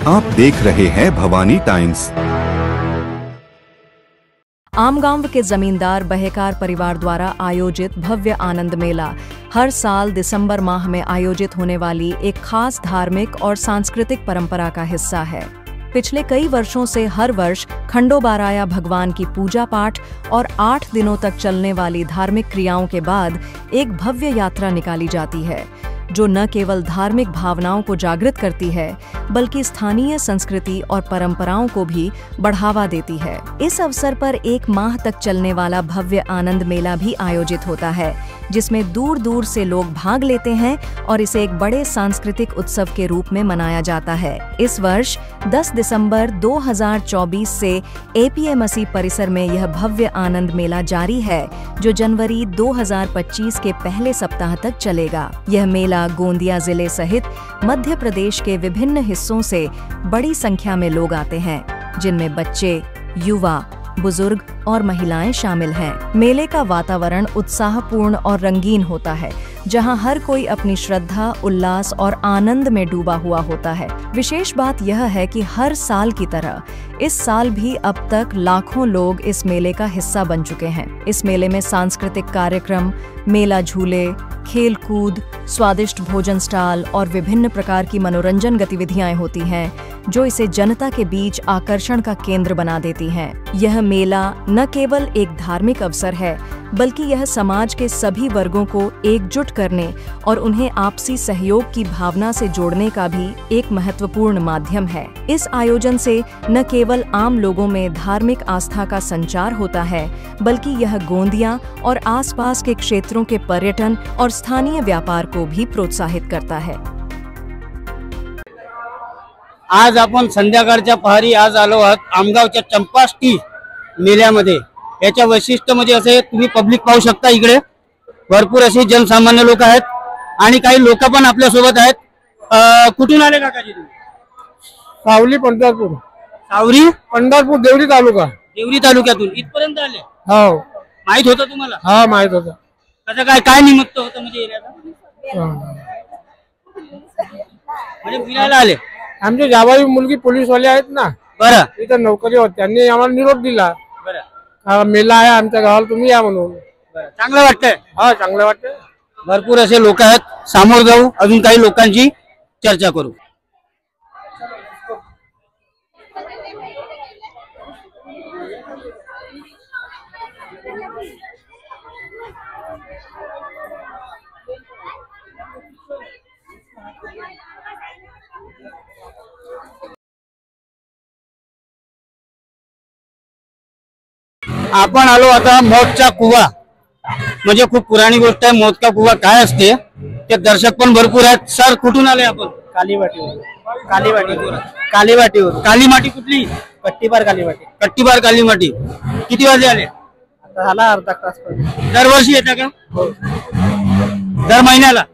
आप देख रहे हैं भवानी टाइम्स। आमगांव के जमींदार बहेकार परिवार द्वारा आयोजित भव्य आनंद मेला हर साल दिसंबर माह में आयोजित होने वाली एक खास धार्मिक और सांस्कृतिक परंपरा का हिस्सा है। पिछले कई वर्षों से हर वर्ष खंडोबाराया भगवान की पूजा पाठ और 8 दिनों तक चलने वाली धार्मिक क्रियाओं के बाद एक भव्य यात्रा निकाली जाती है, जो न केवल धार्मिक भावनाओं को जागृत करती है, बल्कि स्थानीय संस्कृति और परंपराओं को भी बढ़ावा देती है। इस अवसर पर एक माह तक चलने वाला भव्य आनंद मेला भी आयोजित होता है, जिसमें दूर दूर से लोग भाग लेते हैं और इसे एक बड़े सांस्कृतिक उत्सव के रूप में मनाया जाता है। इस वर्ष 10 दिसंबर 2024 से एपीएमसी परिसर में यह भव्य आनंद मेला जारी है, जो जनवरी 2025 के पहले सप्ताह तक चलेगा। यह मेला गोंदिया जिले सहित मध्य प्रदेश के विभिन्न हिस्सों से बड़ी संख्या में लोग आते हैं, जिनमें बच्चे, युवा, बुजुर्ग और महिलाएं शामिल हैं। मेले का वातावरण उत्साहपूर्ण और रंगीन होता है, जहां हर कोई अपनी श्रद्धा, उल्लास और आनंद में डूबा हुआ होता है। विशेष बात यह है कि हर साल की तरह इस साल भी अब तक लाखों लोग इस मेले का हिस्सा बन चुके हैं। इस मेले में सांस्कृतिक कार्यक्रम, मेला झूले, खेल कूद, स्वादिष्ट भोजन स्टॉल और विभिन्न प्रकार की मनोरंजन गतिविधियां होती हैं, जो इसे जनता के बीच आकर्षण का केंद्र बना देती हैं। यह मेला न केवल एक धार्मिक अवसर है, बल्कि यह समाज के सभी वर्गों को एकजुट करने और उन्हें आपसी सहयोग की भावना से जोड़ने का भी एक महत्वपूर्ण माध्यम है। इस आयोजन से न केवल आम लोगों में धार्मिक आस्था का संचार होता है, बल्कि यह गोंदिया और आसपास के क्षेत्रों के पर्यटन और स्थानीय व्यापार को भी प्रोत्साहित करता है। आज आपण संध्याकाळच्या पहारी आज आलो आहोत आमगावच्या चंपाष्टी मेल्यामध्ये। याच्या वैशिष्ट्य म्हणजे असे, तुम्ही पब्लिक पाहू शकता, इकडे भरपूर असे जनसामान्य लोक आहेत आणि काही लोक पण आपल्या सोबत आहेत। कुठून आले काकाजी तुम्ही? सावली पंढरपूर। सावरी पंढरपूर देवरी तालुका। देवरी तालुक्यातून इथपर्यंत आले? हो। माहित होतं तुम्हाला? हा, माहित होतं। कसं काय निमित्त होतं म्हणजे येण्याचं? म्हणजे फिरायला आले? आमचे जावाई मुलगी पोलीसवाले आहेत ना, बरं, इथं नोकरी होती, त्यांनी आम्हाला निरोप दिला, बरं, मेला आहे आमच्या गावाला, तुम्ही या म्हणून। चांगलं वाटतंय? हा, चांगलं वाटतंय। भरपूर असे लोक आहेत, समोर जाऊ, अजून काही लोकांची चर्चा करू। आपण आलो आता मौतचा कुवा, म्हणजे खूप पुराणी गोष्ट आहे। मौत का कुवा काय असते ते दर्शक पण भरपूर आहेत। सर, कुठून आले आपण? कालीवाटीवर। कालीवाटीवर। कालीमाटी कुठली? कट्टीबार कालीवाटी। कट्टीबार कालीमाटी। किती वाजले आले? आता झाला अर्धा तास। दरवर्षी येता का? दर महिन्याला?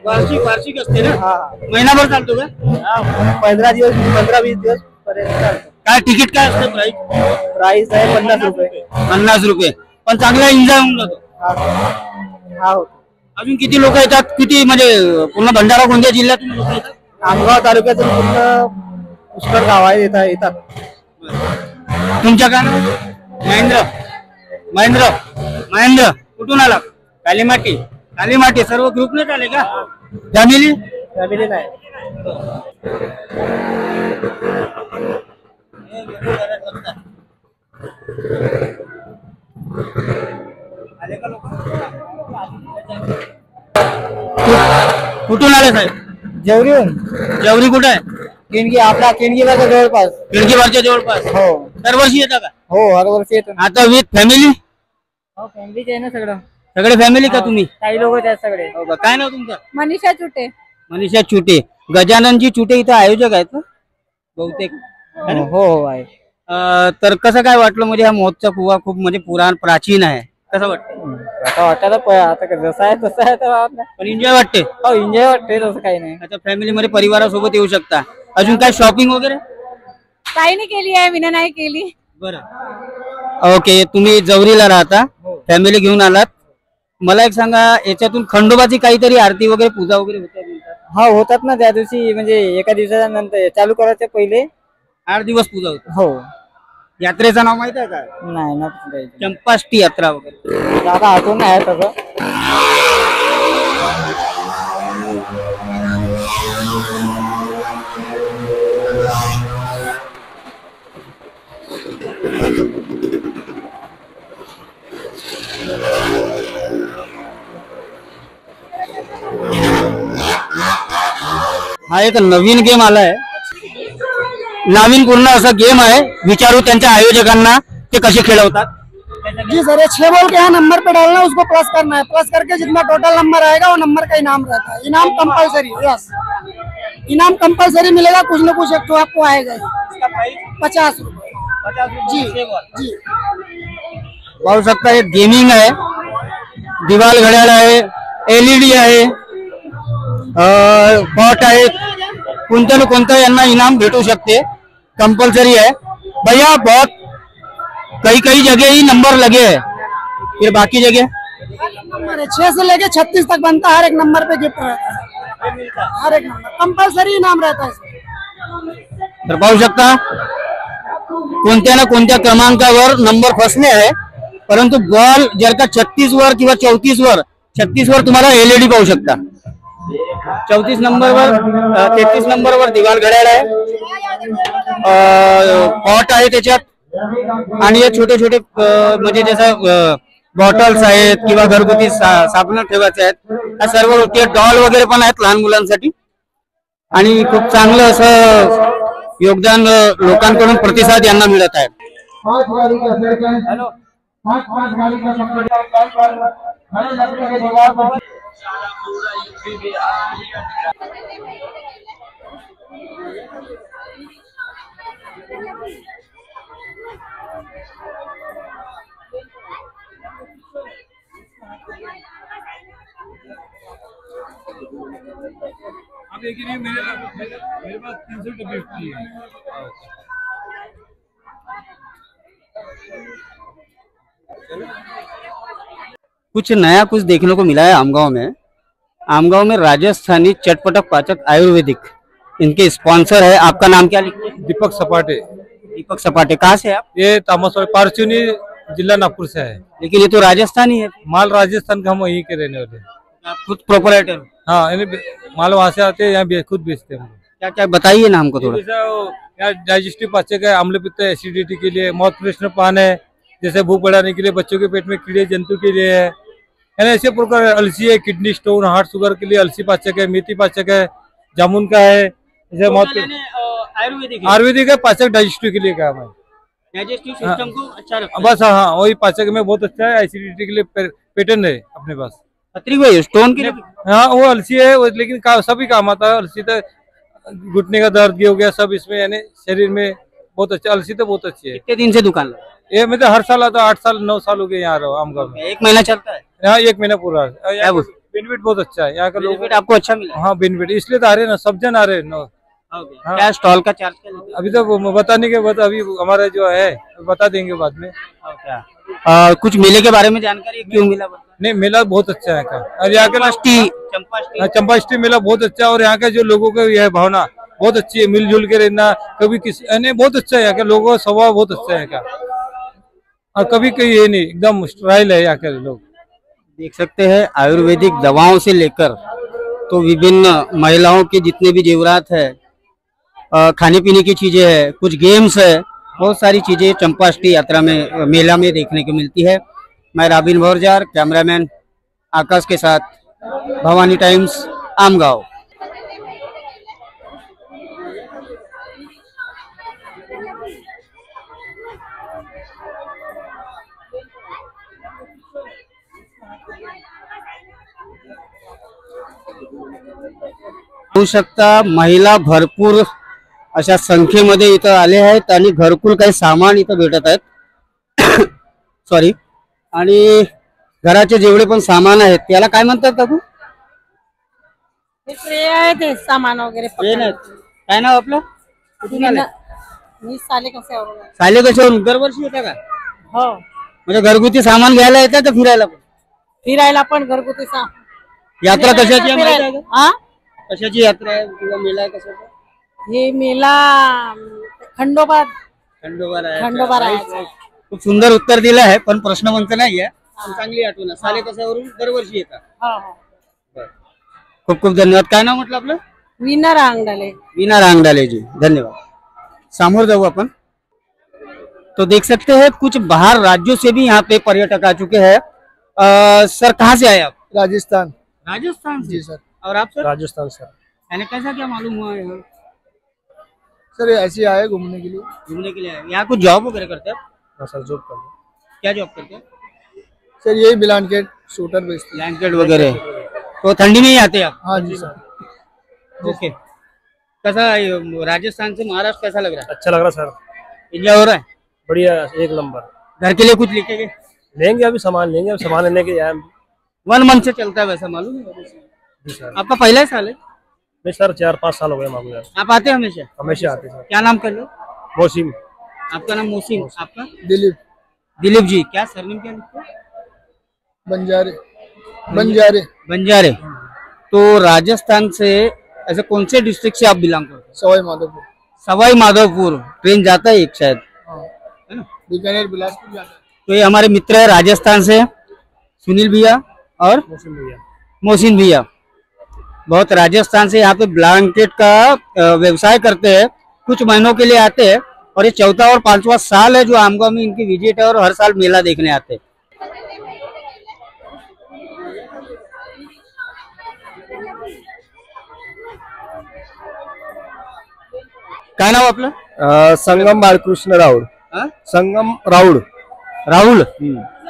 वार्षिक असते ना? महिनाभर चालतो का? 15 दिवस, 15-20 दिवस पर्यंत चालतो। काय तिकीट काय असतं? प्राइस आहे 50 रुपये। 50 रुपये, पण चांगला एन्जॉय होऊन जातो। हा, अजून किती लोक येतात? किती म्हणजे पूर्ण भंडारा गोंदिया जिल्ह्यातून लोक येतात? आमगाव तालुक्यातून पूर्ण पुष्कळ गाव येतात। तुमच्या काय? महेंद्र कुठून आला? कालीमाटी। सर्व ग्रुपनेच आले का? फॅमिली नाही। कुठून आले साहेब? जेवरी कुठे आहे? किणगी, आपला किणगीवरच्या जवळपास। खिडकीवरच्या जवळपास? हो। दरवर्षी येता का? हो, हर वर्षी येतो। आता विथ फॅमिली? हो, फॅमिलीच आहे ना सगळं। सगळे फॅमिली का तुम्ही? काही लोक आहेत सगळे। हो का? काय नाव तुमचं? मनीषा चुटे। गजाननजी चुटे इथं आयोजक आहेत ना बहुतेक? हो आहे। तर कसं काय वाटलं? म्हणजे हा मौतचा कुवा खूप म्हणजे प्राचीन आहे, कसं वाटतं? आता जसं आहे तसं आहे, पण एन्जॉय वाटते? हो, एन्जॉय वाटते, तसं काही नाही। आता फॅमिली मध्ये परिवारासोबत येऊ शकता। अजून काय शॉपिंग वगैरे? काही नाही केली आहे, विना नाही केली। बरं, ओके। तुम्ही जवरीला राहता, फॅमिली घेऊन आलात। मला एक सांगा, याच्यातून खंडोबाची काहीतरी आरती वगैरे, पूजा वगैरे होते? हा होतात ना त्या दिवशी, म्हणजे एका दिवसाच्या नंतर चालू करायच्या पहिले. 8 दिवस पूजा होते. हो. यात्रेचं नाव माहिती आहे का? नाही ना चंपाष्टी यात्रा वगैरे. आता आठवण आहे तसं. हा एक नवीन गेम आलाय, नवीन पूर्ण असा गेम आहे. विचारू त्यांच्या आयोजकांना ते कसे खेळवतात. जी सर, ये 6 बॉल के यहाँ नंबर पे डालना, उसको प्लस करना है. प्लस करके जितना टोटल नंबर आएगा वो नंबर का इनाम रहता है. इनाम कंपलसरी. यस, इनाम कंपलसरी मिलेगा. कुछ न कुछ एक तो आपको आएगा ही. 50 रुपए. जी जी. पाहू शकता एक गेमिंग आहे, दिवाल घड्याळ आहे, LED आहे, बॉट आहे. कोणत्या ना कोणतं यांना इनाम भेटू शकते. कंपलसरी है भैया. बहुत कई जगह ही नंबर लगे हैं, फिर बाकी जगह नंबर है 6 से लेके 36 तक बनता है. हर एक नंबर पे गिफ्ट रहता है. हर एक नंबर कंपलसरी इनाम रहता है इसमें. तर पाहू शकता कोणत्या ना कोणत्या क्रमांकावर नंबर फसणे आहे. परंतु बॉल जर का 36 वर किंवा 34 वर, 36 वर तुम्हाला LED पाहू शकता. 34 नंबरवर 33 नंबरवर दिवाल घड्याळ आहे, पॉट आहे त्याच्यात. आणि हे छोटे छोटे म्हणजे जसं बॉटल्स आहेत किंवा घरगुती साबण ठेवायचे आहेत. या सर्व गोष्टी, डॉल वगैरे पण आहेत लहान मुलांसाठी. आणि खूप चांगलं असं योगदान लोकांकडून प्रतिसाद यांना मिळत आहे. मेरे पास 300 डब्बे फ्री है. कुछ नया कुछ देखने को मिला है आमगांव में. आमगांव में राजस्थानी चटपटक पाचक आयुर्वेदिक, इनके स्पॉन्सर है. आपका नाम क्या लिखते हैं? दीपक सपाटे. दीपक सपाटे. कहाँ से आप? ये तामसवाड़ी पारचूनी जिला नागपुर से है. लेकिन ये तो राजस्थानी है. माल राजस्थान का, हम वहीं के रहने वाले. आप खुद प्रोपराइटर? हाँ, माल वहाँ से आते हैं, यहाँ खुद बेचते हैं. क्या क्या बताइए ना हमको थोड़ा. यहाँ डाइजेस्टिव पाचक है, अम्ल पित्त, एसिडिटी के लिए. माउथ फ्रेशनर पान है, जैसे भूख बढ़ाने के लिए, बच्चों के पेट में कीड़े जंतु के लिए है. ऐसे प्रकार. अलसी है, किडनी स्टोन, हार्ट शुगर के लिए अलसी पाचक है. मेथी पाचक है, जामुन का है. जैसे आयुर्वेदिक है पाचक, डाइजेस्टिव के लिए काम है. डाइजेस्टिव सिस्टम को अच्छा रखता है. बस हाँ, वही पाचक में बहुत अच्छा है. एसिडिटी के लिए पेटेंट है अपने पास. स्टोन के लिए. हाँ, वो अलसी है, लेकिन सभी काम आता है. अलसी तो घुटने का दर्द हो गया सब इसमें, यानी शरीर में बहुत अच्छा. अलसी तो बहुत अच्छी है. कितने दिन से दुकान लगा? ये मैं तो हर साल आता. 8 साल 9 साल हो गए यहाँ रहा हूँ आमगांव में. 1 महीना चलता है. यहाँ 1 महीना पूरा. बेनिफिट बहुत अच्छा है यहाँ का. लोग आपको अच्छा मिला? हाँ, बेनिफिट इसलिए तो आ रहे हैं ना, सब जन आ रहे हैं. क्या स्टॉल का चार्ज क्या लेते हैं? अभी तो बताने के बाद, अभी हमारा जो है बता देंगे बाद में. कुछ मेले के बारे में जानकारी क्यों मिला? नहीं, मेला बहुत अच्छा है यहाँ का. और यहाँ का चंपाष्टी मेला बहुत अच्छा है. और यहाँ का जो लोगों का यह भावना बहुत अच्छी है, मिलजुल के रहना. कभी किसी बहुत अच्छा है यहाँ का. लोगों का स्वभाव बहुत अच्छा है यहाँ का. और कभी कोई ये नहीं, एकदम स्टाइल है यहाँ के लोग. देख सकते हैं आयुर्वेदिक दवाओं से लेकर तो विभिन्न महिलाओं के जितने भी जेवरात है, खाने पीने की चीजें है, कुछ गेम्स है, बहुत सारी चीजें चंपाष्टी यात्रा में, मेला में देखने को मिलती है. मैं राबिन भौरजार, कैमरामैन आकाश के साथ, भवानी टाइम्स, आमगांव. होऊ शकता महिला भरपूर अशा संख्येमध्ये इथं आले आहेत आणि घरकुल काही सामान इथं भेटत आहेत. सॉरी. आणि घराचे जेवढे पण सामान आहेत त्याला काय म्हणतात काकू? ट्रे आहे ते सामान वगैरे. काय नाव आपलं? कुठून आले? मी साले कशावरून. साले कशावरून? दरवर्षी येता का? हो. म्हणजे घरगुती सामान घ्यायला येतात का फिरायला पण? फिरायला पण घरगुती सामान. यात्रा कशाची आहे माहिती आहे का? कशाची यात्रा आहे किंवा मेला आहे कशाचा? ये मेला खंडोबा खंडोबा खंडोबा रायाचा. खूप सुंदर उत्तर दिलं आहे, पण प्रश्नमंच नाही आहे. पण चांगली आठवण आहे. साले कसावरून दरवर्षी येतात. खूप खूप धन्यवाद. काय नाव म्हटलं आपलं? वीणा रांगडाले. वीणा रांगडाले जी, धन्यवाद. सामोर जाऊ अपन। तो देख सकते हैं कुछ बाहर राज्यों से भी यहाँ पे पर्यटक आ चुके हैं। सर कहाँ से आए आप? राजस्थान। राजस्थान से। जी सर। और आप सर? राजस्थान सर। यानी कैसा क्या मालूम हुआ यहाँ सर ऐसे आए घूमने के लिए। घूमने के लिए आए? यहाँ कुछ जॉब वगैरह करते हैं? हाँ सर जॉब कर क्या जॉब करते हैं? सर यही ब्लैंकेट शूटर बेचते हैं। ब्लैंकेट वगैरह। तो ठंडी में ही आते हैं आप? हाँ जी सर। ओके। कैसा राजस्थान से महाराष्ट्र कैसा लग रहा है? अच्छा लग रहा सर। एंजॉय हो रहा है? बढ़िया एक नंबर। घर के लिए कुछ लेके गए? लेंगे अभी सामान लेंगे, अब सामान लेने के आए हम। 1 मंथ से चलता है वैसा मालूम है? जी सर। आपका पहला ही साल है? नहीं सर 4-5 साल हो गए मामू यार। आप आते हैं हमेशा? हमेशा आते सर। क्या नाम कर लो? मौसिम। आपका नाम मोहसिन, आपका? दिलीप। दिलीप जी। क्या सरनेम क्या लिखते हैं? बंजारे। बंजारे। बंजारे। तो राजस्थान से ऐसे कौन से डिस्ट्रिक्ट से आप बिलोंग करते हैं? सवाई माधोपुर। सवाई माधोपुर। ट्रेन जाता है एक शायद, हाँ। है ना? बीकानेर बिलासपुर जाता है। तो ये हमारे मित्र है राजस्थान से, सुनील भैया और मौसिम भैया। मोहसिन भैया। बहुत राजस्थान से यहाँ पे ब्लैंकेट का व्यवसाय करते हैं। कुछ महीनों के लिए आते हैं और ये 4था और 5वां साल है जो आमगांव में इनकी विजिट है और हर साल मेला देखने आते हैं। काय नाव आपलं? संगम बाळकृष्ण राऊळ। हा? संगम राऊळ। राहुल।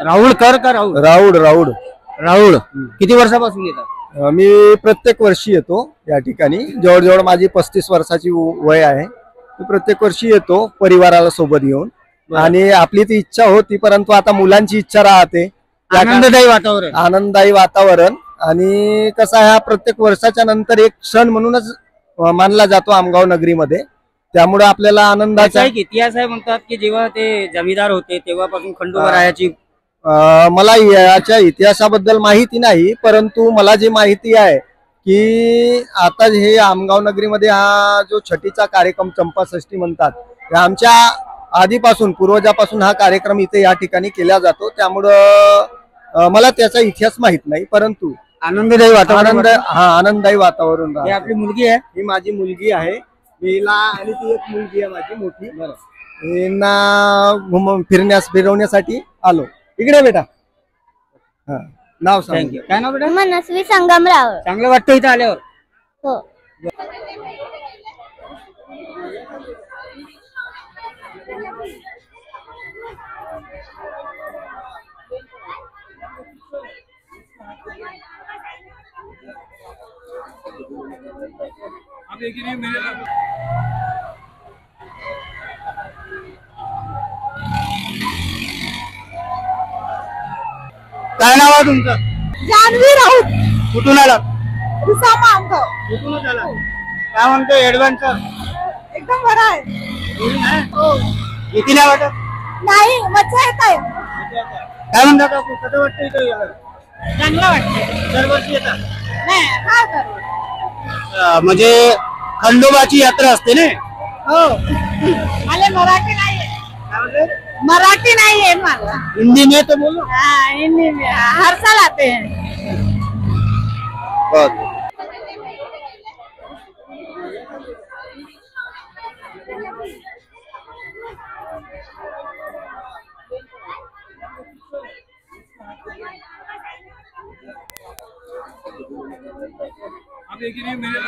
राहुल कर का राहुल? राऊळ राऊळ। राहुल। किती वर्षापासून येतात? मी प्रत्येक वर्षी येतो या ठिकाणी। जवळजवळ माझी 35 वर्षाची वय आहे। मी प्रत्येक वर्षी येतो परिवाराला सोबत घेऊन। आणि आपली ती इच्छा होती, परंतु आता मुलांची इच्छा राहते। आनंददायी वातावरण। आनंददायी वातावरण आणि कसा हा प्रत्येक वर्षाच्या नंतर एक सण म्हणूनच मानला जातो आमगाव नगरीमध्ये। त्यामुळे आपल्याला आनंदाचा त्याचा एक इतिहास आहे म्हणतात की जेव्हा ते जमीदार होते तेव्हापासून खंडोबा रायाची मला याच्या इतिहासाबद्दल माहिती नाही, परंतु मला जी माहिती आहे की आता हे आमगाव नगरीमध्ये हा जो छठीचा कार्यक्रम चंपाषष्ठी म्हणतात, हे आमच्या आधीपासून पूर्वजापासून हा कार्यक्रम इथे या ठिकाणी केला जातो। त्यामुळे मला त्याचा इतिहास माहित नाही, परंतु आनंददायी वातावरण। आनंददायी वातावरण। ही आपली मुलगी आहे? ही माझी मुलगी आहे मीला, आणि ती एक मुलगी आहे माझी मोठी। यांना फिरवण्यासाठी आलो। इकडे बेटा। हा नाव सांग। थँक्यू। काय नाव बेटा? मनस्वी संगमराव. चांगलं वाटतं इथं आल्यावर? हो. काय नाव आहे तुमचं? जानवी राऊत. कुठून आला? रिसामा आमगाव. कुठूनच आला? काय म्हणतोय ऍडव्हेंचर? एकदम बरा आहे. हो. भीती नाही वाटत? नाही मजा येत आहे. काय म्हणतात आपण? कसं वाटतं इथं यायला? चांगलं वाटतं. दरवर्षी येतात? नाही काय करू. म्हणजे खंडोबाची यात्रा असते ना? हो. मला मराठी नाही मराठी नहीं है मला। हिंदी में तो बोलो। हाँ हिंदी में हर साल आते हैं। बहुत अब एक ही मेरे